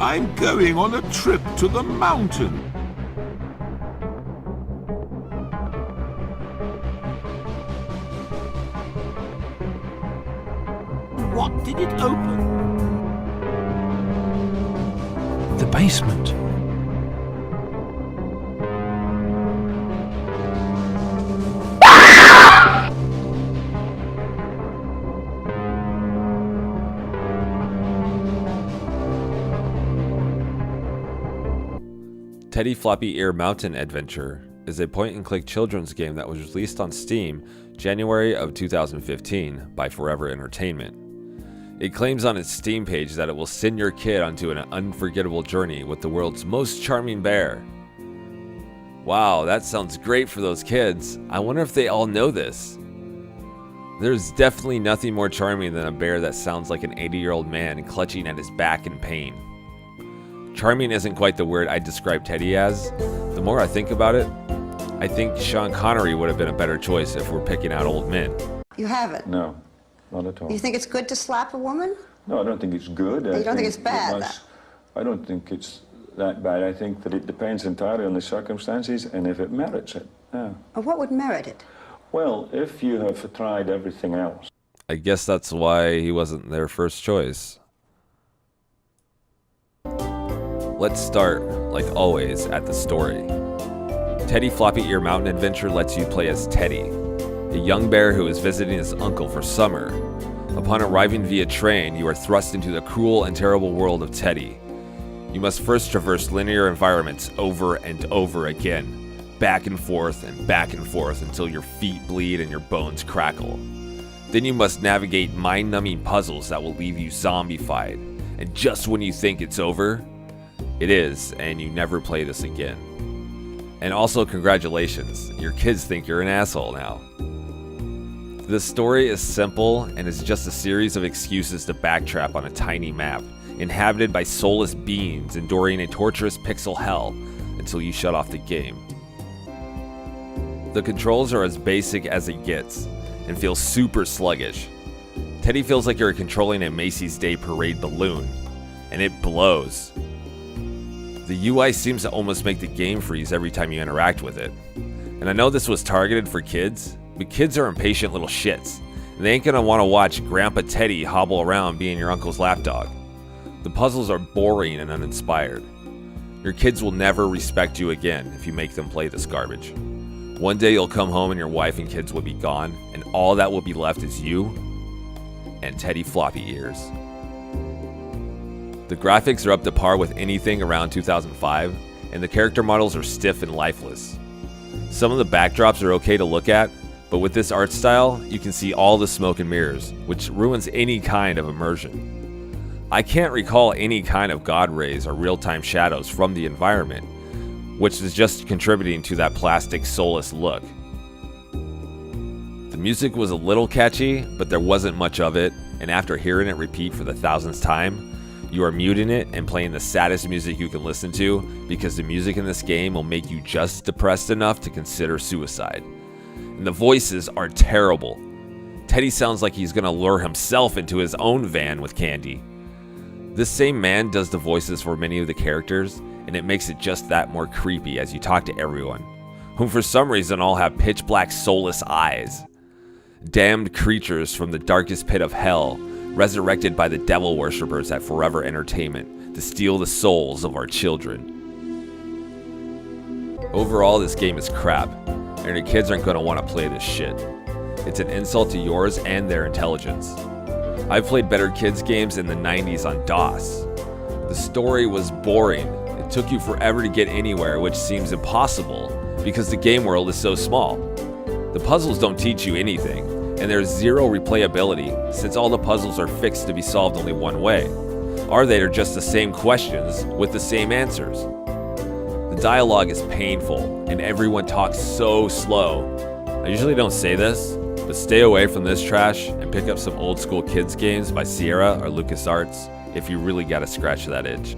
I'm going on a trip to the mountain. What did it open? The basement. Teddy Floppy Ear Mountain Adventure is a point-and-click children's game that was released on Steam January of 2015 by Forever Entertainment. It claims on its Steam page that it will send your kid onto an unforgettable journey with the world's most charming bear. Wow, that sounds great for those kids. I wonder if they all know this. There's definitely nothing more charming than a bear that sounds like an 80-year-old man clutching at his back in pain. Charming isn't quite the word I'd describe Teddy as. The more I think about it, I think Sean Connery would have been a better choice if we're picking out old men. You haven't? No, not at all. You think it's good to slap a woman? No, I don't think it's good. You don't think it's bad? I don't think it's that bad. I think that it depends entirely on the circumstances and if it merits it. Yeah. What would merit it? Well, if you have tried everything else. I guess that's why he wasn't their first choice. Let's start, like always, at the story. Teddy Floppy Ear Mountain Adventure lets you play as Teddy, a young bear who is visiting his uncle for summer. Upon arriving via train, you are thrust into the cruel and terrible world of Teddy. You must first traverse linear environments over and over again, back and forth until your feet bleed and your bones crackle. Then you must navigate mind-numbing puzzles that will leave you zombified, and just when you think it's over, it is, and you never play this again. And also, congratulations, your kids think you're an asshole now. The story is simple and is just a series of excuses to backtrap on a tiny map, inhabited by soulless beings enduring a torturous pixel hell until you shut off the game. The controls are as basic as it gets, and feel super sluggish. Teddy feels like you're controlling a Macy's Day Parade balloon, and it blows. The UI seems to almost make the game freeze every time you interact with it. And I know this was targeted for kids, but kids are impatient little shits, and they ain't gonna wanna watch Grandpa Teddy hobble around being your uncle's lapdog. The puzzles are boring and uninspired. Your kids will never respect you again if you make them play this garbage. One day you'll come home and your wife and kids will be gone, and all that will be left is you and Teddy Floppy Ears. The graphics are up to par with anything around 2005, and the character models are stiff and lifeless. Some of the backdrops are okay to look at, but with this art style, you can see all the smoke and mirrors, which ruins any kind of immersion. I can't recall any kind of god rays or real-time shadows from the environment, which is just contributing to that plastic, soulless look. The music was a little catchy, but there wasn't much of it, and after hearing it repeat for the thousandth time, you are muting it and playing the saddest music you can listen to, because the music in this game will make you just depressed enough to consider suicide. And the voices are terrible. Teddy sounds like he's gonna lure himself into his own van with candy. This same man does the voices for many of the characters, and it makes it just that more creepy as you talk to everyone, whom for some reason all have pitch black soulless eyes. Damned creatures from the darkest pit of hell, resurrected by the devil worshippers at Forever Entertainment to steal the souls of our children. Overall, this game is crap, and your kids aren't going to want to play this shit. It's an insult to yours and their intelligence. I've played better kids games in the 90s on DOS. The story was boring. It took you forever to get anywhere, which seems impossible because the game world is so small. The puzzles don't teach you anything, and there's zero replayability since all the puzzles are fixed to be solved only one way. Or they are just the same questions with the same answers. The dialogue is painful, and everyone talks so slow. I usually don't say this, but stay away from this trash and pick up some old school kids games by Sierra or LucasArts if you really gotta scratch that itch.